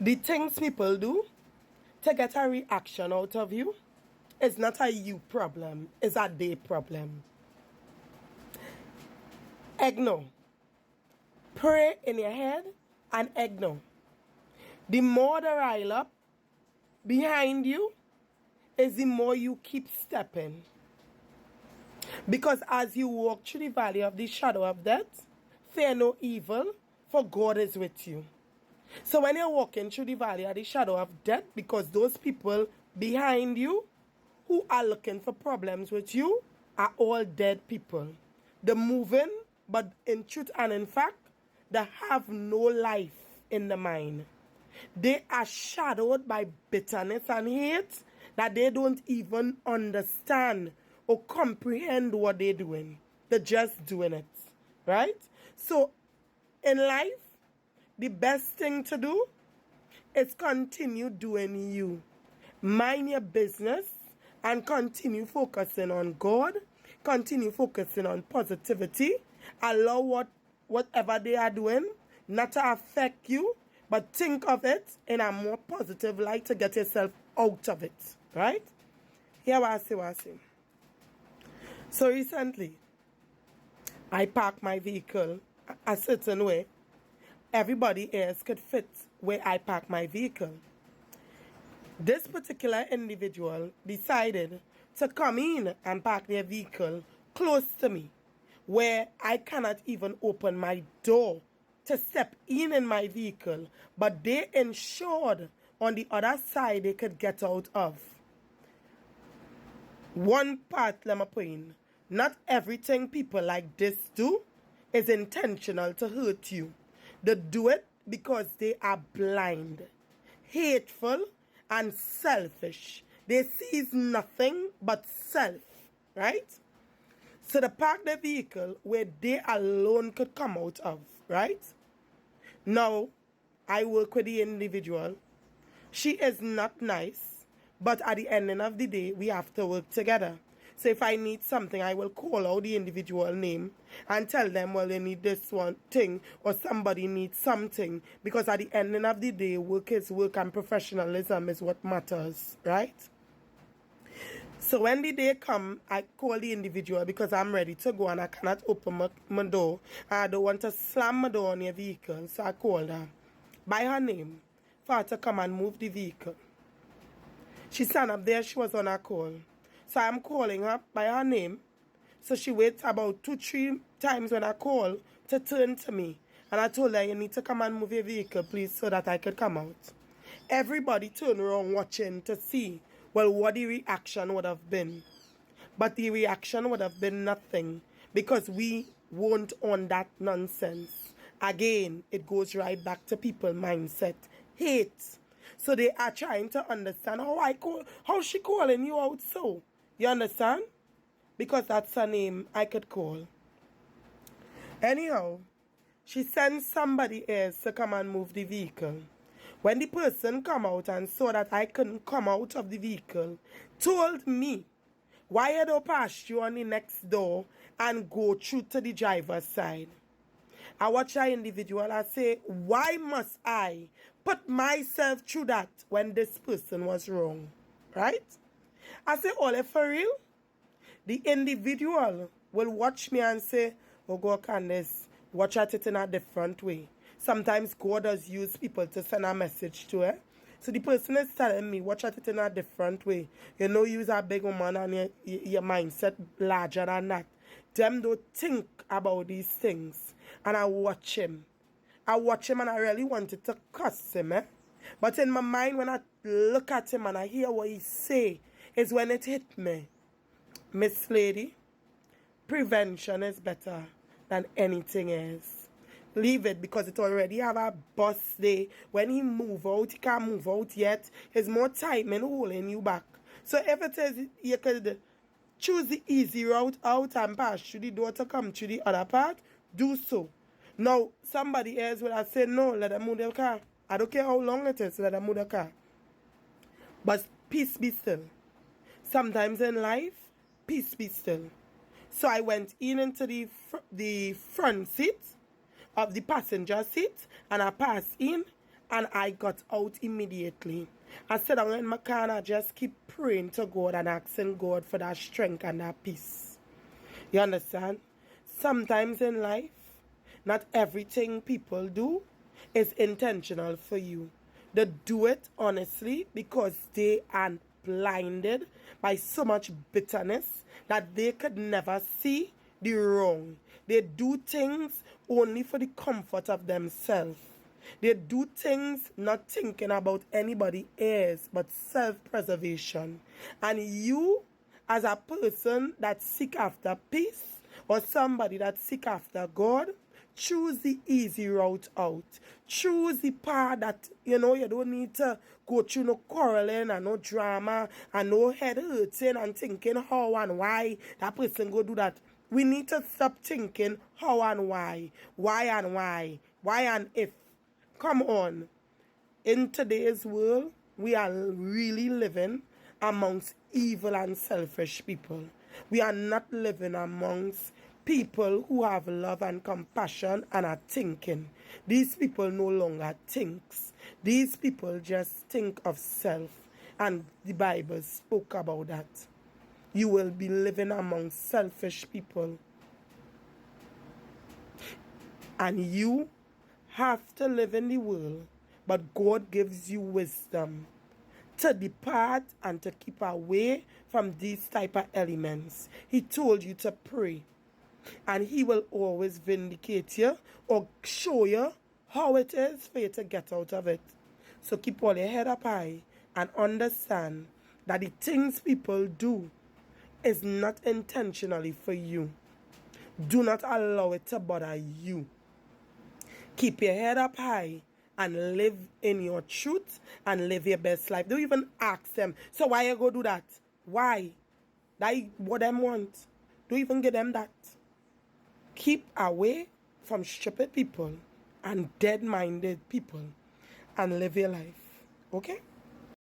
The things people do to get a reaction out of you is not a you problem, it's a they problem. Ignore. Pray in your head and ignore. The more the rile up behind you is the more you keep stepping. Because as you walk through the valley of the shadow of death, fear no evil, for God is with you. So when you're walking through the valley of the shadow of death, because those people behind you who are looking for problems with you are all dead people. They're moving, but in truth and in fact, they have no life in the mind. They are shadowed by bitterness and hate that they don't even understand or comprehend what they're doing. They're just doing it, right? So in life, the best thing to do is continue doing you. Mind your business and continue focusing on God. Continue focusing on positivity. Allow whatever they are doing not to affect you, but think of it in a more positive light to get yourself out of it, right? Here what I say. So recently, I parked my vehicle a certain way. Everybody else could fit where I park my vehicle. This particular individual decided to come in and park their vehicle close to me, where I cannot even open my door to step in my vehicle, but they ensured on the other side they could get out of. One part, let me point, not everything people like this do is intentional to hurt you. They do it because they are blind, hateful, and selfish. They sees nothing but self, right? So they park the vehicle where they alone could come out of, right? Now, I work with the individual. She is not nice, but at the ending of the day, we have to work together. So if I need something, I will call out the individual name and tell them, well, they need this one thing or somebody needs something. Because at the ending of the day, work is work and professionalism is what matters, right? So when the day come, I call the individual because I'm ready to go and I cannot open my door. I don't want to slam my door on your vehicle. So I called her by her name for her to come and move the vehicle. She stand up there, she was on her call. So I'm calling her by her name. So she waits about 2-3 times when I call to turn to me. And I told her, you need to come and move your vehicle, please, so that I could come out. Everybody turned around watching to see, well, what the reaction would have been. But the reaction would have been nothing because we weren't on that nonsense. Again, it goes right back to people mindset. Hate. So they are trying to understand how she calling you out so. You understand? Because that's her name I could call. Anyhow, she sent somebody else to come and move the vehicle. When the person come out and saw that I couldn't come out of the vehicle, told me, why you don't pass you on the next door and go through to the driver's side? I watch that individual and say, why must I put myself through that when this person was wrong? Right? I say, Ole, for real? The individual will watch me and say, oh, God, Candace, watch at it in a different way. Sometimes God does use people to send a message to her. So the person is telling me, watch at it in a different way. You know, use a big woman and your mindset larger than that. Them don't think about these things. And I watch him. And I really wanted to cuss him. But in my mind, when I look at him and I hear what he say, is when it hit me. Miss Lady, prevention is better than anything else. Leave it because it already have a bus day. When he move out, he can't move out yet. There's more time in holding you back. So if it is, you could choose the easy route out and pass through the door to come to the other part, do so. Now, somebody else will have said, no, let them move their car. I don't care how long it is, let them move the car. But peace be still. Sometimes in life, peace be still. So I went into the front seat of the passenger seat and I passed in And I got out immediately. I sat down in my car and I just keep praying to God and asking God for that strength and that peace. You understand? Sometimes in life, not everything people do is intentional for you. They do it honestly because they are blinded by so much bitterness that they could never see the wrong. They do things only for the comfort of themselves. They do things not thinking about anybody else but self-preservation. And you, as a person that seek after peace or somebody that seek after God, choose the easy route out. Choose the part that, you don't need to go through no quarreling and no drama and no head hurting and thinking how and why that person go do that. We need to stop thinking how and why and if. Come on. In today's world, we are really living amongst evil and selfish people. We are not living amongst people who have love and compassion and are thinking. These people no longer thinks. These people just think of self. And the Bible spoke about that. You will be living amongst selfish people. And you have to live in the world, but God gives you wisdom to depart and to keep away from these type of elements. He told you to pray, and he will always vindicate you or show you how it is for you to get out of it. So keep all your head up high and understand that the things people do is not intentionally for you. Do not allow it to bother you. Keep your head up high and live in your truth and live your best life. Don't even ask them, so why you go do that? Why? That what them want. Don't even give them that. Keep away from stupid people and dead-minded people and live your life. Okay?